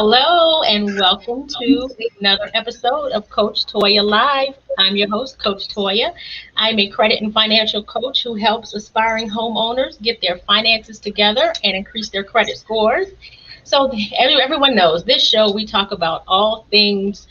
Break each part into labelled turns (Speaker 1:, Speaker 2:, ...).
Speaker 1: Hello and welcome to another episode of Coach Toya Live. I'm your host, Coach Toya. I'm a credit and financial coach who helps aspiring homeowners get their finances together and increase their credit scores. So everyone knows this show we talk about all things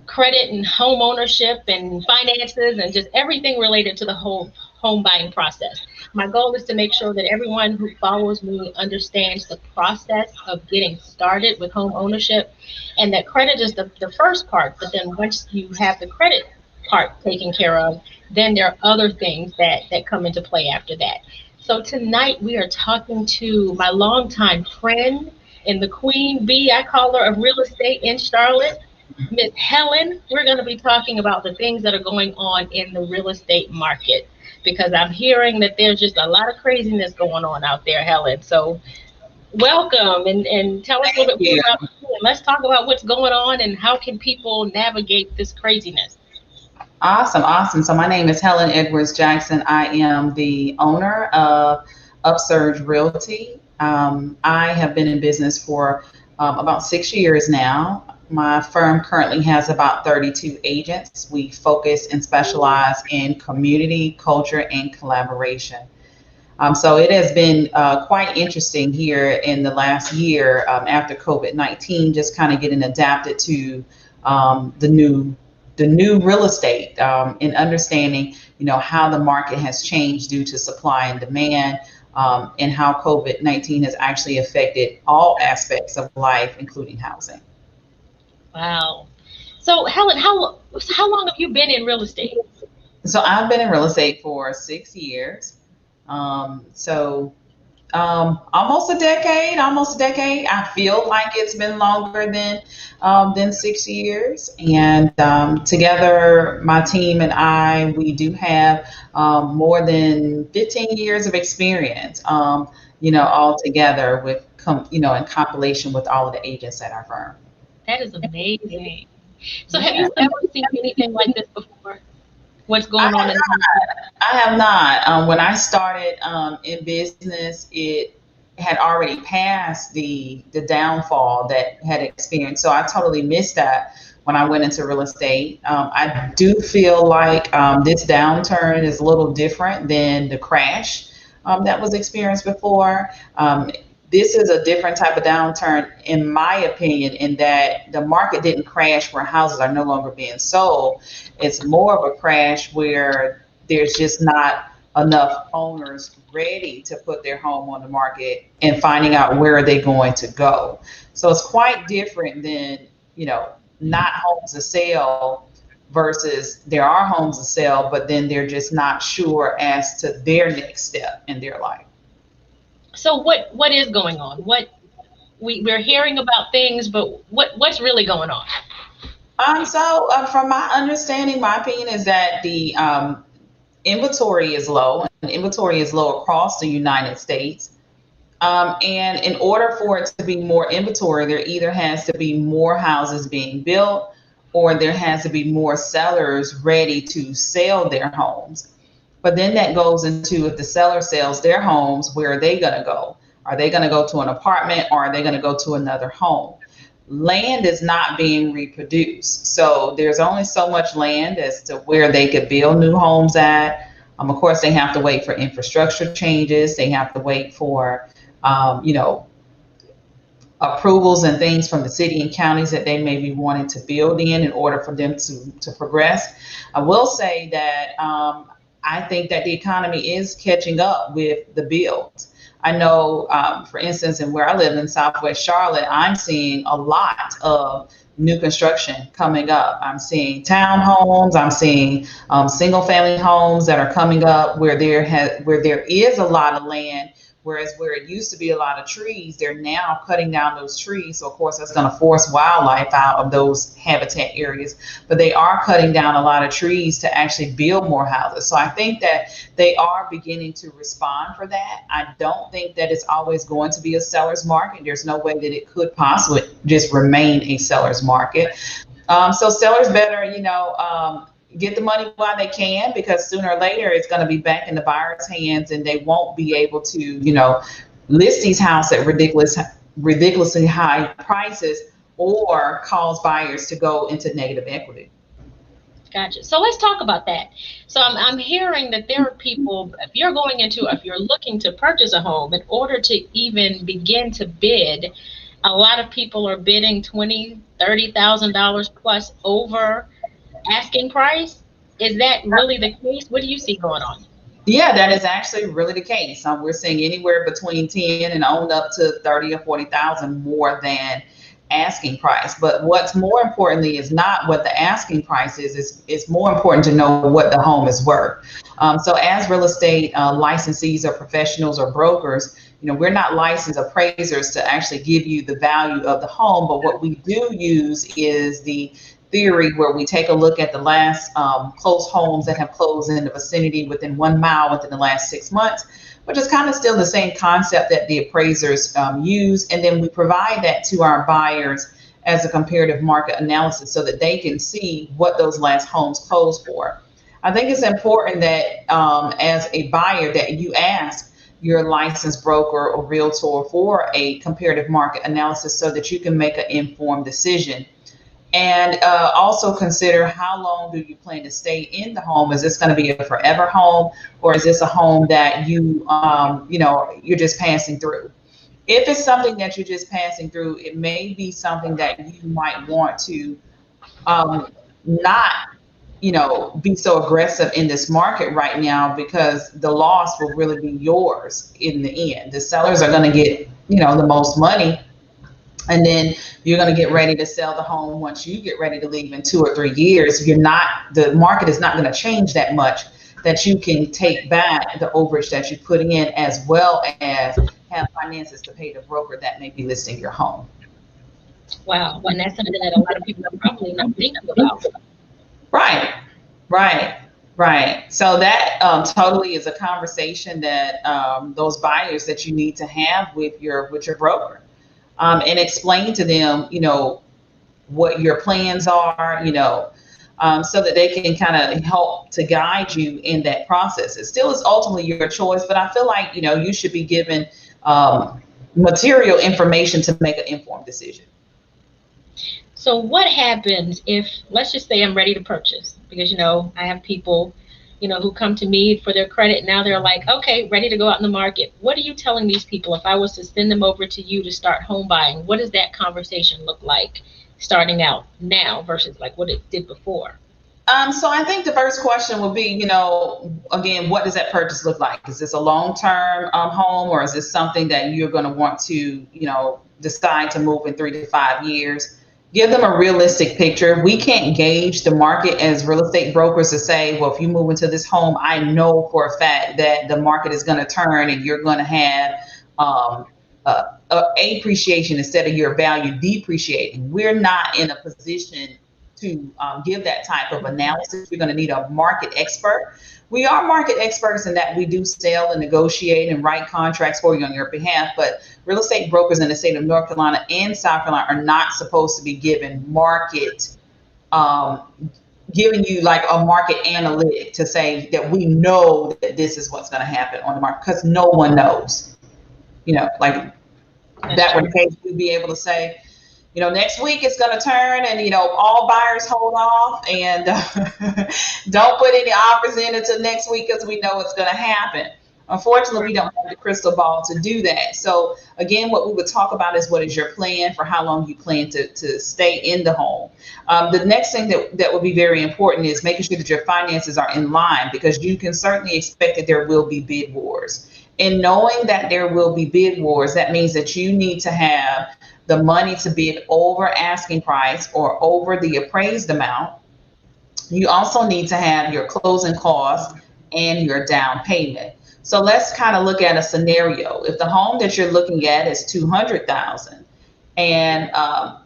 Speaker 1: credit and home ownership and finances and just everything related to the whole home buying process. My goal is to make sure that everyone who follows me understands the process of getting started with home ownership and that credit is the first part, but then once you have the credit part taken care of, then there are other things that come into play after that. So tonight we are talking to my longtime friend and the queen bee, I call her, of real estate in Charlotte. Miss Helen, we're going to be talking about the things that are going on in the real estate market because I'm hearing that there's just a lot of craziness going on out there, Helen. So welcome and tell us a little
Speaker 2: Thank
Speaker 1: bit more
Speaker 2: you.
Speaker 1: about you. And let's talk about what's going on and how can people navigate this craziness.
Speaker 2: Awesome. So my name is Helen Edwards Jackson. I am the owner of Upsurge Realty. I have been in business for about 6 years now. My firm currently has about 32 agents. We focus and specialize in community, culture, and collaboration. So it has been quite interesting here in the last year after COVID-19, just kind of getting adapted to the new real estate and understanding, how the market has changed due to supply and demand, and how COVID-19 has actually affected all aspects of life, including housing.
Speaker 1: Wow. So Helen, how long have you been in real estate?
Speaker 2: So I've been in real estate for 6 years. Almost a decade, I feel like it's been longer than 6 years. And together, my team and I, we do have more than 15 years of experience, all together in compilation with all of the agents at our firm.
Speaker 1: That is amazing. So have
Speaker 2: Yeah.
Speaker 1: you ever seen anything like this before? What's
Speaker 2: I
Speaker 1: going on
Speaker 2: have
Speaker 1: in
Speaker 2: I have not. When I started in business, it had already passed the downfall that had experienced. So I totally missed that when I went into real estate. I do feel like this downturn is a little different than the crash that was experienced before. This is a different type of downturn, in my opinion, in that the market didn't crash where houses are no longer being sold. It's more of a crash where there's just not enough owners ready to put their home on the market and finding out where are they going to go. So it's quite different than, not homes to sell versus there are homes to sell, but then they're just not sure as to their next step in their life.
Speaker 1: So what is going on? We're hearing about things, but what's really going on?
Speaker 2: From my understanding, my opinion is that the inventory is low, and inventory is low across the United States. And in order for it to be more inventory, there either has to be more houses being built or there has to be more sellers ready to sell their homes. But then that goes into if the seller sells their homes, where are they going to go? Are they going to go to an apartment or are they going to go to another home? Land is not being reproduced. So there's only so much land as to where they could build new homes at. Of course, they have to wait for infrastructure changes. They have to wait for, approvals and things from the city and counties that they may be wanting to build in order for them to progress. I will say that I think that the economy is catching up with the builds. I know, for instance, in where I live in Southwest Charlotte, I'm seeing a lot of new construction coming up. I'm seeing townhomes. I'm seeing single family homes that are coming up where there is a lot of land. Whereas where it used to be a lot of trees, they're now cutting down those trees. So of course that's going to force wildlife out of those habitat areas. But they are cutting down a lot of trees to actually build more houses. So I think that they are beginning to respond for that. I don't think that it's always going to be a seller's market. There's no way that it could possibly just remain a seller's market. So sellers better, get the money while they can, because sooner or later it's going to be back in the buyer's hands and they won't be able to, list these houses at ridiculously high prices or cause buyers to go into negative equity.
Speaker 1: Gotcha. So let's talk about that. So I'm hearing that there are people, if you're looking to purchase a home, in order to even begin to bid, a lot of people are bidding $20,000, $30,000 plus over asking price. Is that really the case? What do you see going on?
Speaker 2: Yeah, that is actually really the case. We're seeing anywhere between 10 and on up to 30 or 40,000 more than asking price. But what's more importantly is not what the asking price is. It's more important to know what the home is worth. So as real estate licensees or professionals or brokers, we're not licensed appraisers to actually give you the value of the home. But what we do use is the theory where we take a look at the last closed homes that have closed in the vicinity within 1 mile within the last 6 months, which is kind of still the same concept that the appraisers use. And then we provide that to our buyers as a comparative market analysis so that they can see what those last homes closed for. I think it's important that as a buyer that you ask your licensed broker or realtor for a comparative market analysis so that you can make an informed decision. And also consider, how long do you plan to stay in the home? Is this going to be a forever home, or is this a home that you're just passing through? If it's something that you're just passing through, it may be something that you might want to not, be so aggressive in this market right now, because the loss will really be yours in the end. The sellers are going to get, the most money. And then you're going to get ready to sell the home once you get ready to leave in 2 or 3 years. The market is not going to change that much that you can take back the overage that you put in, as well as have finances to pay the broker that may be listing your home.
Speaker 1: Wow. And that's something that a lot of people are probably not thinking about.
Speaker 2: Right. So that totally is a conversation that those buyers that you need to have with your broker. And explain to them, what your plans are, so that they can kind of help to guide you in that process. It still is ultimately your choice, but I feel like, you should be given material information to make an informed decision.
Speaker 1: So what happens if, let's just say I'm ready to purchase, because, I have people, who come to me for their credit. Now they're like, okay, ready to go out in the market. What are you telling these people? If I was to send them over to you to start home buying, what does that conversation look like starting out now versus like what it did before?
Speaker 2: So I think the first question would be, again, what does that purchase look like? Is this a long-term home, or is this something that you're going to want to, decide to move in 3 to 5 years? Give them a realistic picture. We can't gauge the market as real estate brokers to say, well, if you move into this home, I know for a fact that the market is going to turn and you're going to have appreciation instead of your value depreciating. We're not in a position to give that type of analysis. We're going to need a market expert. We are market experts in that we do sell and negotiate and write contracts for you on your behalf, but real estate brokers in the state of North Carolina and South Carolina are not supposed to be given giving you like a market analytic to say that we know that this is what's going to happen on the market, because no one knows. Like that were the case, we'd be able to say, next week it's going to turn, and, all buyers hold off and don't put any offers in until next week because we know it's going to happen. Unfortunately, we don't have the crystal ball to do that. So again, what we would talk about is, what is your plan for how long you plan to stay in the home? The next thing that would be very important is making sure that your finances are in line, because you can certainly expect that there will be bid wars. And knowing that there will be bid wars, that means that you need to have the money to bid over asking price or over the appraised amount. You also need to have your closing costs and your down payment. So let's kind of look at a scenario. If the home that you're looking at is $200,000 and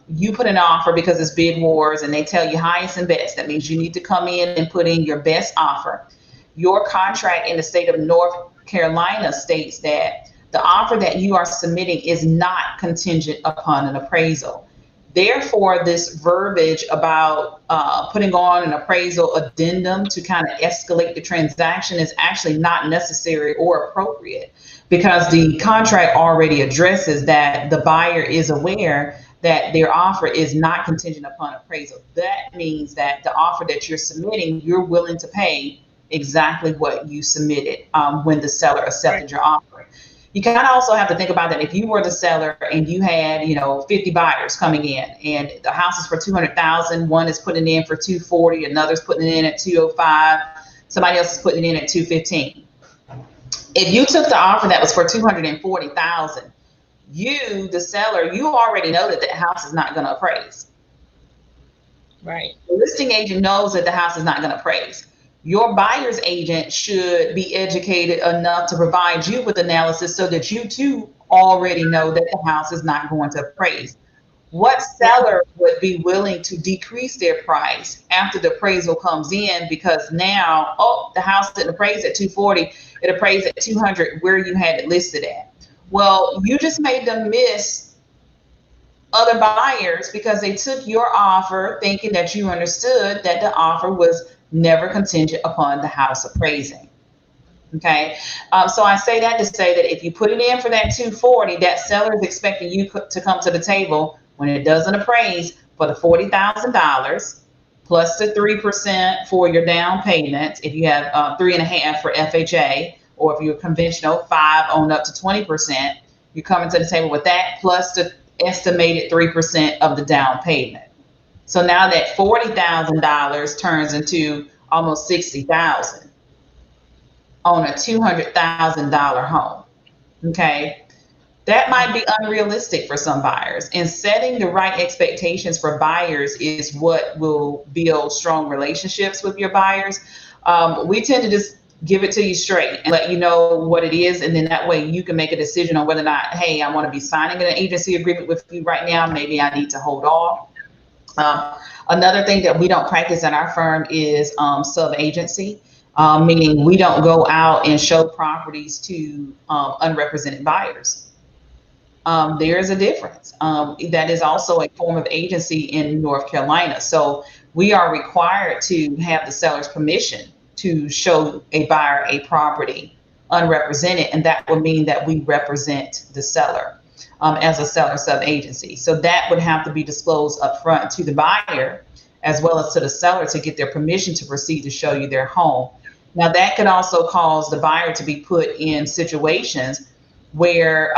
Speaker 2: you put an offer because it's bid wars and they tell you highest and best, that means you need to come in and put in your best offer. Your contract in the state of North Carolina states that the offer that you are submitting is not contingent upon an appraisal. Therefore, this verbiage about putting on an appraisal addendum to kind of escalate the transaction is actually not necessary or appropriate, because the contract already addresses that the buyer is aware that their offer is not contingent upon appraisal. That means that the offer that you're submitting, you're willing to pay exactly what you submitted when the seller
Speaker 1: Right.
Speaker 2: accepted your offer. You kind of also have to think about that if you were the seller and you had, 50 buyers coming in and the house is for 200,000, one is putting it in for 240, another's putting it in at 205, somebody else is putting it in at 215. If you took the offer that was for 240,000, you, the seller, you already know that the house is not going to appraise.
Speaker 1: Right.
Speaker 2: The listing agent knows that the house is not going to appraise. Your buyer's agent should be educated enough to provide you with analysis so that you too already know that the house is not going to appraise. What seller would be willing to decrease their price after the appraisal comes in because now, oh, the house didn't appraise at 240, it appraised at 200 where you had it listed at. Well, you just made them miss other buyers because they took your offer thinking that you understood that the offer was never contingent upon the house appraising. Okay, so I say that to say that if you put it in for that 240, that seller is expecting you to come to the table when it doesn't appraise for the $40,000 plus the 3% for your down payment. If you have 3.5% for FHA, or if you're conventional, 5 on up to 20%, you're coming to the table with that plus the estimated 3% of the down payment. So now that $40,000 turns into almost $60,000 on a $200,000 home. Okay, that might be unrealistic for some buyers. And setting the right expectations for buyers is what will build strong relationships with your buyers. We tend to just give it to you straight and let you know what it is, and then that way you can make a decision on whether or not, hey, I want to be signing an agency agreement with you right now. Maybe I need to hold off. Another thing that we don't practice at our firm is sub-agency, meaning we don't go out and show properties to unrepresented buyers. There is a difference. That is also a form of agency in North Carolina. So we are required to have the seller's permission to show a buyer a property unrepresented, and that would mean that we represent the seller as a seller sub-agency. So that would have to be disclosed upfront to the buyer as well as to the seller to get their permission to proceed to show you their home. Now that could also cause the buyer to be put in situations where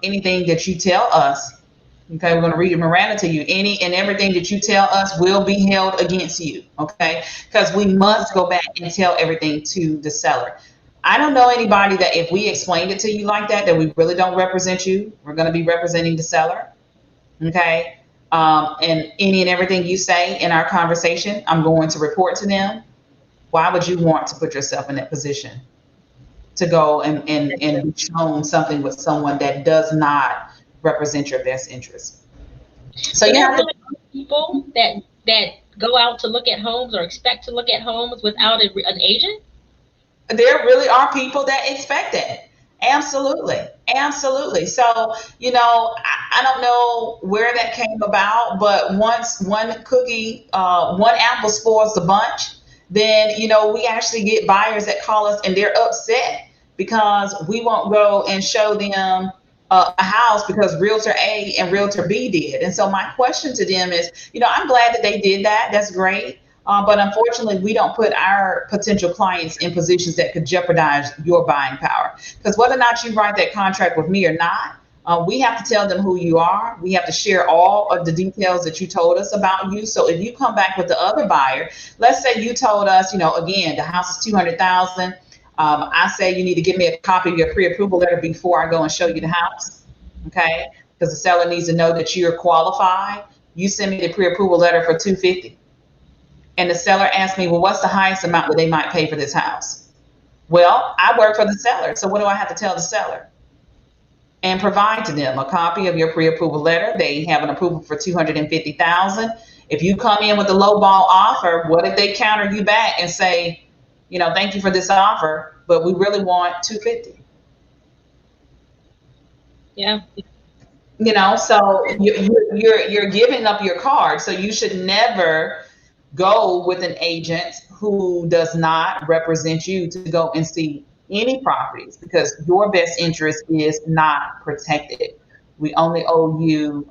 Speaker 2: anything that you tell us, okay, we're going to read a Miranda to you, any and everything that you tell us will be held against you, okay, because we must go back and tell everything to the seller. I don't know anybody that if we explained it to you like that we really don't represent you. We're going to be representing the seller, okay? And any and everything you say in our conversation, I'm going to report to them. Why would you want to put yourself in that position to go and be shown something with someone that does not represent your best interest? So you have
Speaker 1: really people that go out to look at homes or expect to look at homes without an agent.
Speaker 2: There really are people that expect that. Absolutely. Absolutely. So, I don't know where that came about, but once one cookie, one apple spoils the bunch, then, we actually get buyers that call us and they're upset because we won't go and show them a house because Realtor A and Realtor B did. And so my question to them is, I'm glad that they did that. That's great. But unfortunately, we don't put our potential clients in positions that could jeopardize your buying power. Because whether or not you write that contract with me or not, we have to tell them who you are. We have to share all of the details that you told us about you. So if you come back with the other buyer, let's say you told us, again, the house is 200,000. I say you need to give me a copy of your pre-approval letter before I go and show you the house. Okay, because the seller needs to know that you're qualified. You send me the pre-approval letter for 250. And the seller asked me, well, what's the highest amount that they might pay for this house? Well, I work for the seller. So what do I have to tell the seller? And provide to them a copy of your pre-approval letter. They have an approval for 250,000. If you come in with a low ball offer, what if they counter you back and say, thank you for this offer, but we really want 250?
Speaker 1: Yeah.
Speaker 2: So you're giving up your card. So you should never go with an agent who does not represent you to go and see any properties because your best interest is not protected. We only owe you,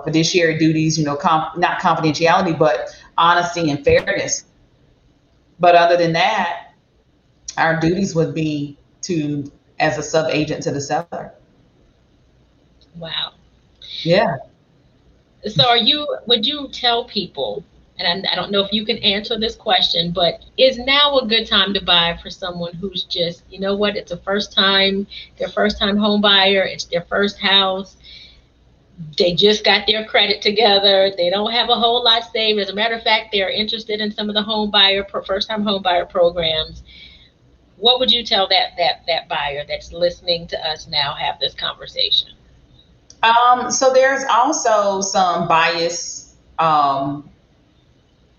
Speaker 2: fiduciary duties, not confidentiality, but honesty and fairness. But other than that, our duties would be to, as a sub agent to the seller.
Speaker 1: Wow.
Speaker 2: Yeah.
Speaker 1: So would you tell people, and I don't know if you can answer this question, but is now a good time to buy for someone who's just, you know what, it's a their first time home buyer, it's their first house, they just got their credit together, they don't have a whole lot saved. As a matter of fact, they're interested in some of the first time home buyer programs. What would you tell that buyer that's listening to us now have this conversation?
Speaker 2: So there's also some bias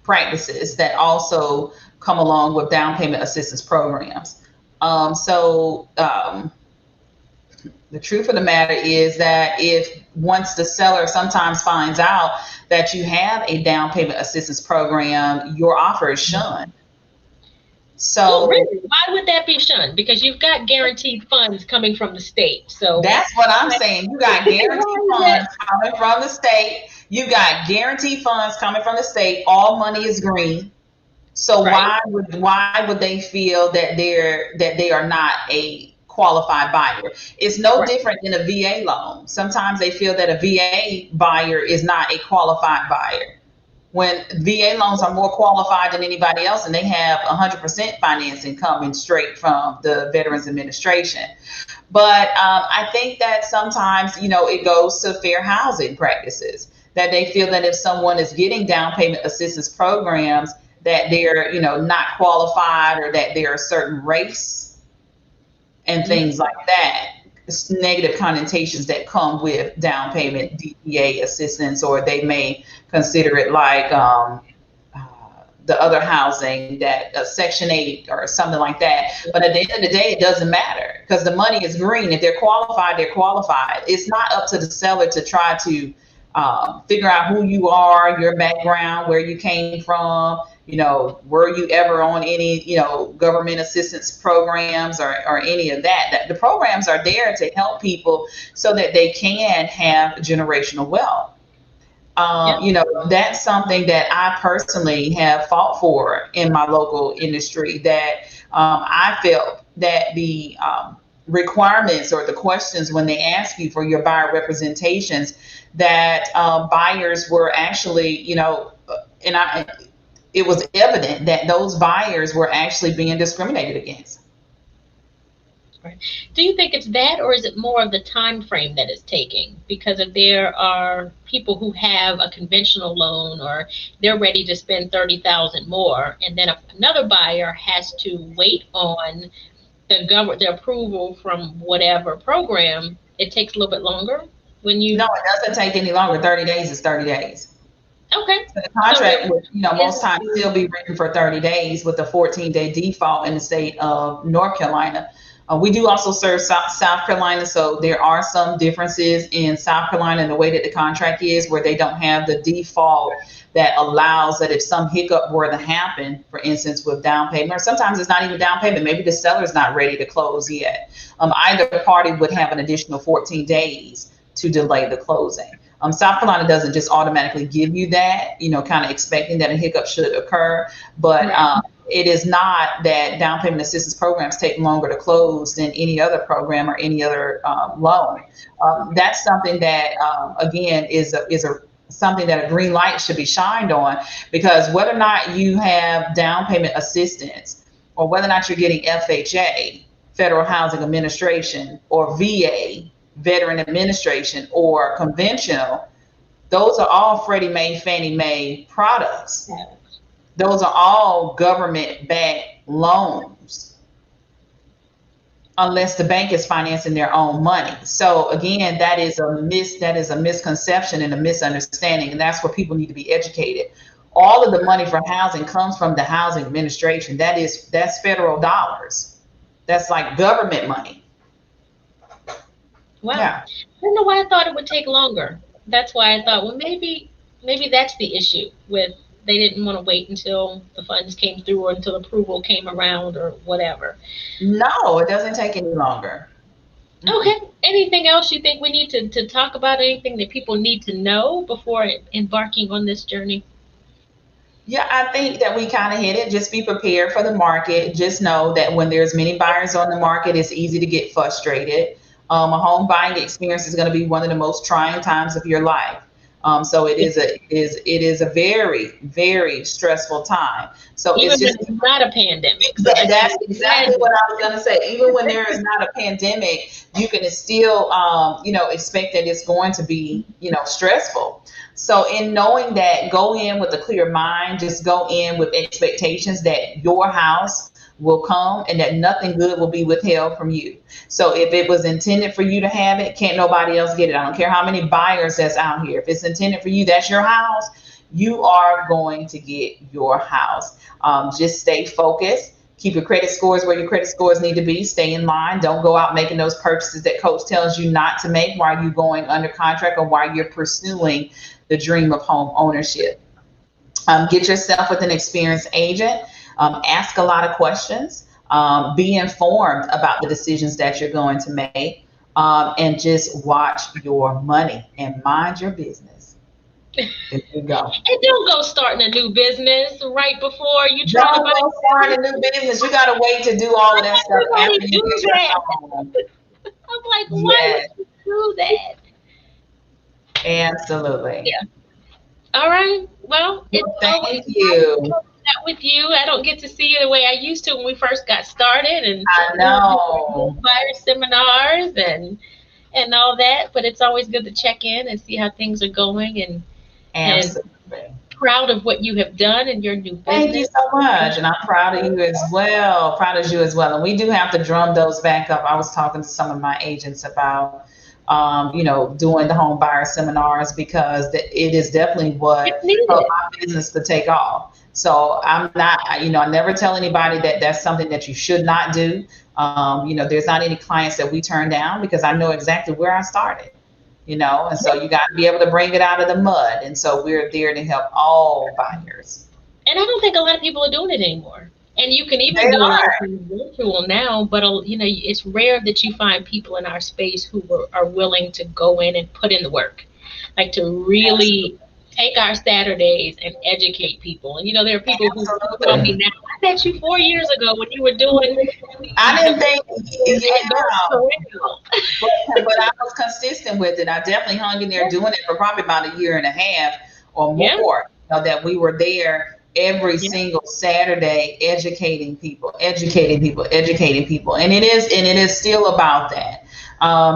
Speaker 2: practices that also come along with down payment assistance programs. The truth of the matter is that if once the seller sometimes finds out that you have a down payment assistance program, your offer is shunned.
Speaker 1: Oh,
Speaker 2: So
Speaker 1: really? Why would that be shunned? Because you've got guaranteed funds coming from the state. So
Speaker 2: that's what I'm saying. You got guaranteed funds coming from the state. You got guaranteed funds coming from the state. All money is green. So
Speaker 1: right.
Speaker 2: why would they feel that they are not a qualified buyer? It's no
Speaker 1: Right.
Speaker 2: different than a VA loan. Sometimes they feel that a VA buyer is not a qualified buyer, when VA loans are more qualified than anybody else, and they have 100% financing coming straight from the Veterans Administration. But I think that sometimes, it goes to fair housing practices, that they feel that if someone is getting down payment assistance programs, that they're, not qualified, or that they're a certain race and things like that. It's negative connotations that come with down payment DPA assistance, or they may consider it like uh, the other housing, that Section 8 or something like that. But at the end of the day, it doesn't matter, because the money is green. If they're qualified, they're qualified. It's not up to the seller to try to figure out who you are, your background, where you came from. Were you ever on any, government assistance programs, or any of that? The programs are there to help people so that they can have generational wealth.
Speaker 1: Yeah.
Speaker 2: That's something that I personally have fought for in my local industry, that I felt that the requirements, or the questions when they ask you for your buyer representations, that buyers were actually, and it was evident that those buyers were actually being discriminated against.
Speaker 1: Right. Do you think it's that, or is it more of the time frame that it's taking? Because if there are people who have a conventional loan, or they're ready to spend 30,000 more, and then another buyer has to wait on the approval from whatever program, it takes a little bit longer when
Speaker 2: No,
Speaker 1: you.
Speaker 2: it doesn't take any longer. 30 days is 30 days.
Speaker 1: Okay.
Speaker 2: So the
Speaker 1: So there
Speaker 2: contract would,
Speaker 1: is.
Speaker 2: most times still be written for 30 days with a 14-day default in the state of North Carolina. We do also serve South Carolina, so there are some differences in South Carolina in the way that the contract is, where they don't have the default that allows that if some hiccup were to happen, for instance, with down payment, or sometimes it's not even down payment, maybe the seller's not ready to close yet. Either party would have an additional 14 days to delay the closing. South Carolina doesn't just automatically give you that, kind of expecting that a hiccup should occur. But it is not that down payment assistance programs take longer to close than any other program or any other loan. That's something that, again, is something that a green light should be shined on, because whether or not you have down payment assistance, or whether or not you're getting FHA, Federal Housing Administration, or VA, Veteran Administration, or conventional, those are all Freddie Mae, Fannie Mae products. Those are all government-backed loans, unless the bank is financing their own money. So again, that is a misconception and a misunderstanding, and that's where people need to be educated. All of the money for housing comes from the Housing Administration. That's federal dollars. That's like government money.
Speaker 1: Wow.
Speaker 2: Yeah.
Speaker 1: I don't know why I thought it would take longer. That's why I thought, well, maybe that's the issue with, they didn't want to wait until the funds came through, or until approval came around, or whatever.
Speaker 2: No, it doesn't take any longer.
Speaker 1: Okay. Anything else you think we need to talk about? Anything that people need to know before embarking on this journey?
Speaker 2: Yeah, I think that we kind of hit it. Just be prepared for the market. Just know that when there's many buyers on the market, it's easy to get frustrated. A home buying experience is going to be one of the most trying times of your life. So it is a very, very stressful time. So
Speaker 1: Even
Speaker 2: it's
Speaker 1: when
Speaker 2: just
Speaker 1: it's not a pandemic. So I can
Speaker 2: that's exactly
Speaker 1: imagine.
Speaker 2: what I was going to say. Even when there is not a pandemic, you can still, expect that it's going to be, stressful. So, in knowing that, go in with a clear mind. Just go in with expectations that your house will come and that nothing good will be withheld from you. So, if it was intended for you to have it, can't nobody else get it. I don't care how many buyers that's out here. If it's intended for you, that's your house. You are going to get your house. Just stay focused. Keep your credit scores where your credit scores need to be. Stay in line. Don't go out making those purchases that coach tells you not to make while you're going under contract or while you're pursuing the dream of home ownership. Get yourself with an experienced agent. Ask a lot of questions. Be informed about the decisions that you're going to make. And just watch your money and mind your business. There you go.
Speaker 1: And don't go starting a new business right before you trying to
Speaker 2: Don't
Speaker 1: buy.
Speaker 2: go start a new business. You got to wait to do all of that stuff
Speaker 1: Everybody
Speaker 2: after you
Speaker 1: do
Speaker 2: get your
Speaker 1: that.
Speaker 2: home.
Speaker 1: I'm like, why would
Speaker 2: Yes,
Speaker 1: you do that?
Speaker 2: absolutely.
Speaker 1: Yeah. All right. Well, it's
Speaker 2: Well,
Speaker 1: always
Speaker 2: thank
Speaker 1: nice to
Speaker 2: you.
Speaker 1: chat with you. I don't get to see you the way I used to when we first got started and
Speaker 2: I
Speaker 1: doing
Speaker 2: know.
Speaker 1: buyer seminars and all that. But it's always good to check in and see how things are going and
Speaker 2: Absolutely.
Speaker 1: proud of what you have done in your new
Speaker 2: Thank you
Speaker 1: business.
Speaker 2: so much. And I'm proud of you as well. Proud of you as well. And we do have to drum those back up. I was talking to some of my agents about, doing the home buyer seminars because it is definitely
Speaker 1: It's
Speaker 2: what helped
Speaker 1: needed.
Speaker 2: my business to take off. So I'm not, I never tell anybody that that's something that you should not do. There's not any clients that we turn down because I know exactly where I started. And so you got to be able to bring it out of the mud. And so we're there to help all buyers.
Speaker 1: And I don't think a lot of people are doing it anymore. And you can
Speaker 2: They
Speaker 1: even do a lot of
Speaker 2: are.
Speaker 1: things virtual now, but it's rare that you find people in our space who are willing to go in and put in the work, like to really take our Saturdays and educate people. And there are people who call me
Speaker 2: Absolutely.
Speaker 1: now. I met you 4 years ago when you were doing
Speaker 2: I
Speaker 1: the
Speaker 2: didn't think,
Speaker 1: at birth
Speaker 2: yeah,
Speaker 1: for real.
Speaker 2: but I was consistent with it. I definitely hung in there doing it for probably about a year and a half or
Speaker 1: Yeah,
Speaker 2: more. That we were there every
Speaker 1: yeah,
Speaker 2: single Saturday, educating people, educating people, educating people, and it is still about that.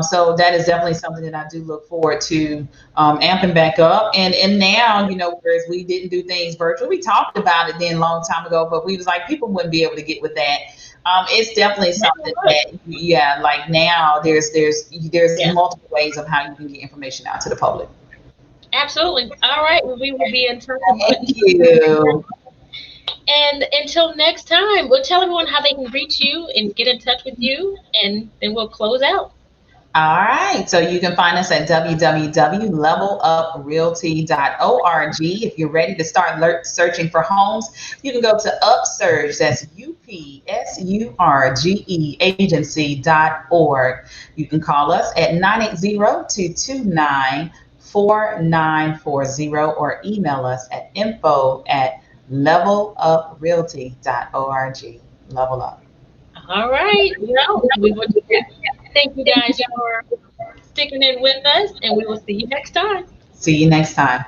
Speaker 2: So that is definitely something that I do look forward to amping back up. And now, whereas we didn't do things virtual, we talked about it then a long time ago, but we was like people wouldn't be able to get with that. It's definitely
Speaker 1: never
Speaker 2: something
Speaker 1: would.
Speaker 2: that, yeah, like now there's
Speaker 1: Yeah,
Speaker 2: multiple ways of how you can get information out to the public.
Speaker 1: absolutely. All right, well, we will be in touch and putting
Speaker 2: Thank
Speaker 1: you in the.
Speaker 2: you.
Speaker 1: And until next time, we'll tell everyone how they can reach you and get in touch with you, and then we'll close out.
Speaker 2: All right. So you can find us at www.leveluprealty.org. If you're ready to start searching for homes, you can go to Upsurge. That's UPSURGE agency.org. You can call us at 980-229-4940 or email us at info@leveluprealty.org. Level up.
Speaker 1: All right. Well, we will do that. Thank you guys for sticking in with us, and we will see you next time.
Speaker 2: See you next time.